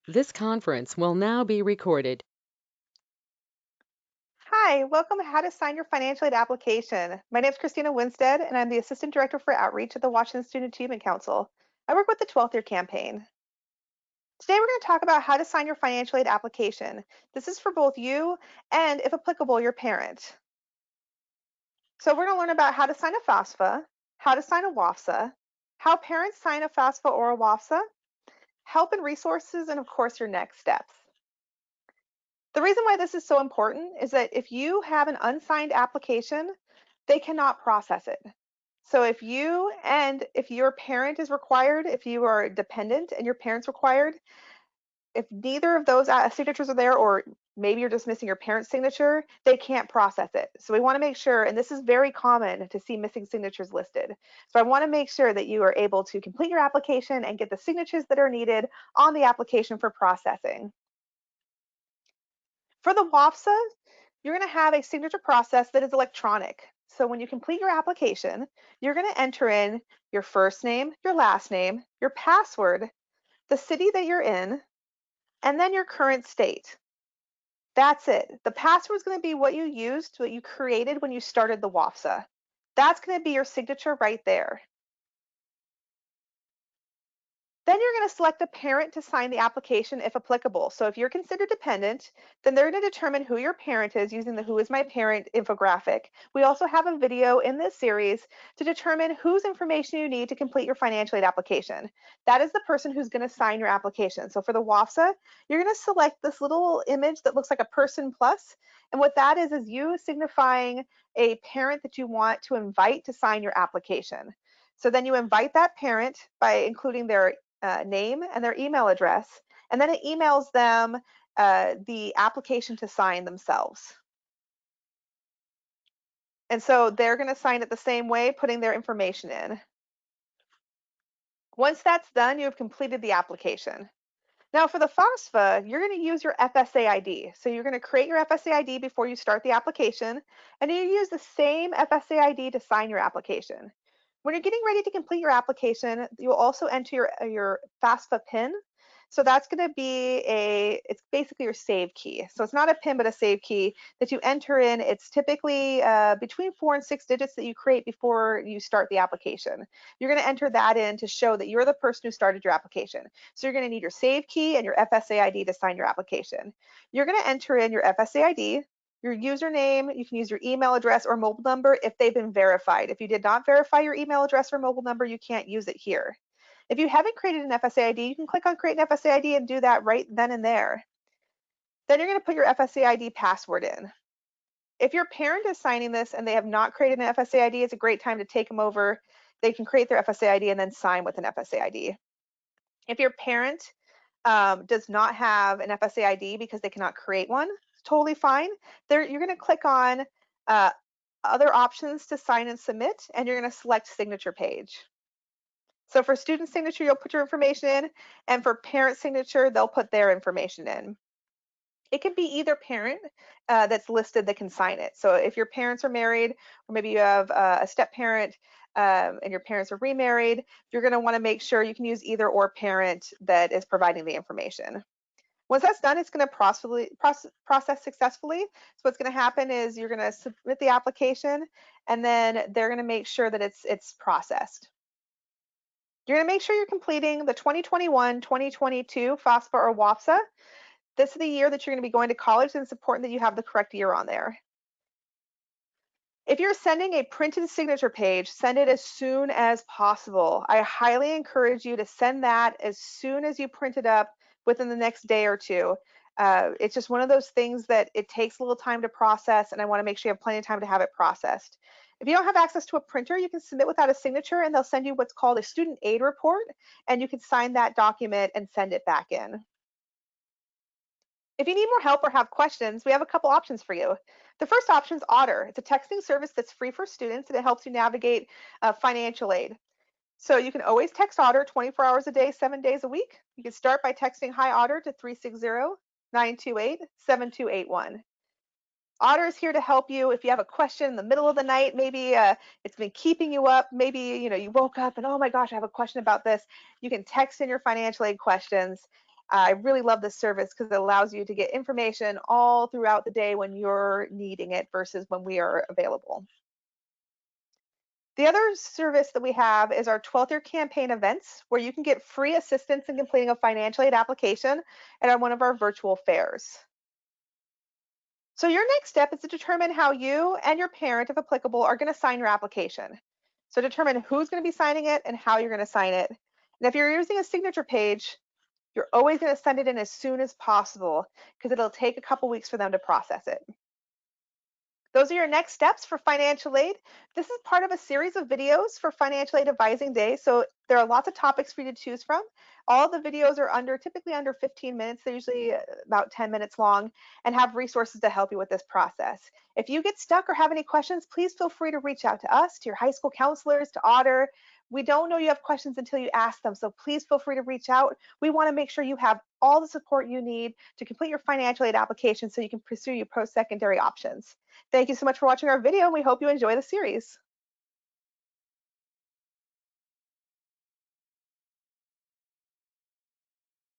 This conference will now be recorded. Hi, welcome to How to Sign Your Financial Aid Application. My name is Christina Winstead, and I'm the Assistant Director for Outreach at the Washington Student Achievement Council. I work with the 12th year campaign. Today, we're going to talk about how to sign your financial aid application. This is for both you and, if applicable, your parent. So, we're going to learn about how to sign a FAFSA, how to sign a WAFSA, how parents sign a FAFSA or a WAFSA, help and resources, and of course, your next steps. The reason why this is so important is that if you have an unsigned application, they cannot process it. So if your parent is required, if you are dependent and your parent's required, if neither of those signatures are there, or maybe you're just missing your parent's signature, they can't process it. So we want to make sure, and this is very common to see missing signatures listed. So I want to make sure that you are able to complete your application and get the signatures that are needed on the application for processing. For the WAFSA, you're going to have a signature process that is electronic. So when you complete your application, you're going to enter in your first name, your last name, your password, the city that you're in, and then your current state. That's it. The password is going to be what you used, what you created when you started the WAFSA. That's going to be your signature right there. Then you're going to select a parent to sign the application if applicable. So if you're considered dependent, then they're going to determine who your parent is using the Who is My Parent infographic. We also have a video in this series to determine whose information you need to complete your financial aid application. That is the person who's going to sign your application. So for the WAFSA, you're going to select this little image that looks like a person plus. And what that is you signifying a parent that you want to invite to sign your application. So then you invite that parent by including their name and their email address, and then it emails them the application to sign themselves. And so they're going to sign it the same way, putting their information in. Once that's done, you have completed the application. Now for the FAFSA, you're going to use your FSA ID. So you're going to create your FSA ID before you start the application, and you use the same FSA ID to sign your application. When you're getting ready to complete your application, you'll also enter your FAFSA PIN. So that's going to be it's basically your save key. So it's not a PIN, but a save key that you enter in. It's typically between 4 and 6 digits that you create before you start the application. You're going to enter that in to show that you're the person who started your application. So you're going to need your save key and your FSA ID to sign your application. You're going to enter in your FSA ID, your username. You can use your email address or mobile number if they've been verified. If you did not verify your email address or mobile number, you can't use it here. If you haven't created an FSA ID, you can click on Create an FSA ID and do that right then and there. Then you're going to put your FSA ID password in. If your parent is signing this and they have not created an FSA ID, it's a great time to take them over. They can create their FSA ID and then sign with an FSA ID. If your parent does not have an FSA ID because they cannot create one, it's totally fine. You're going to click on uh, other options to sign and submit, and you're going to select signature page. So for student signature, you'll put your information in, and for parent signature, they'll put their information in. It can be either parent that's listed that can sign it. So if your parents are married, or maybe you have a step parent and your parents are remarried, you're going to want to make sure you can use either or parent that is providing the information. Once that's done, it's going to process successfully. So what's going to happen is you're going to submit the application, and then they're going to make sure that it's processed. You're going to make sure you're completing the 2021-2022 FAFSA or WAFSA. This is the year that you're going to be going to college, and it's important that you have the correct year on there. If you're sending a printed signature page, send it as soon as possible. I highly encourage you to send that as soon as you print it up within the next day or two. It's just one of those things that it takes a little time to process, and I want to make sure you have plenty of time to have it processed. If you don't have access to a printer, you can submit without a signature, and they'll send you what's called a student aid report, and you can sign that document and send it back in. If you need more help or have questions, we have a couple options for you. The first option is Otter. It's a texting service that's free for students, and it helps you navigate financial aid. So you can always text Otter 24 hours a day, 7 days a week. You can start by texting Hi Otter to 360-928-7281. Otter is here to help you if you have a question in the middle of the night. Maybe it's been keeping you up. Maybe you woke up and, oh my gosh, I have a question about this. You can text in your financial aid questions. I really love this service because it allows you to get information all throughout the day when you're needing it versus when we are available. The other service that we have is our 12th year campaign events, where you can get free assistance in completing a financial aid application at one of our virtual fairs. So your next step is to determine how you and your parent, if applicable, are going to sign your application. So determine who's going to be signing it and how you're going to sign it. And if you're using a signature page, you're always going to send it in as soon as possible because it'll take a couple weeks for them to process it. Those are your next steps for financial aid. This is part of a series of videos for Financial Aid Advising Day. So there are lots of topics for you to choose from. All the videos are typically under 15 minutes. They're usually about 10 minutes long and have resources to help you with this process. If you get stuck or have any questions, please feel free to reach out to us, to your high school counselors, to Otter. We don't know you have questions until you ask them. So please feel free to reach out. We want to make sure you have all the support you need to complete your financial aid application so you can pursue your post-secondary options. Thank you so much for watching our video, and we hope you enjoy the series.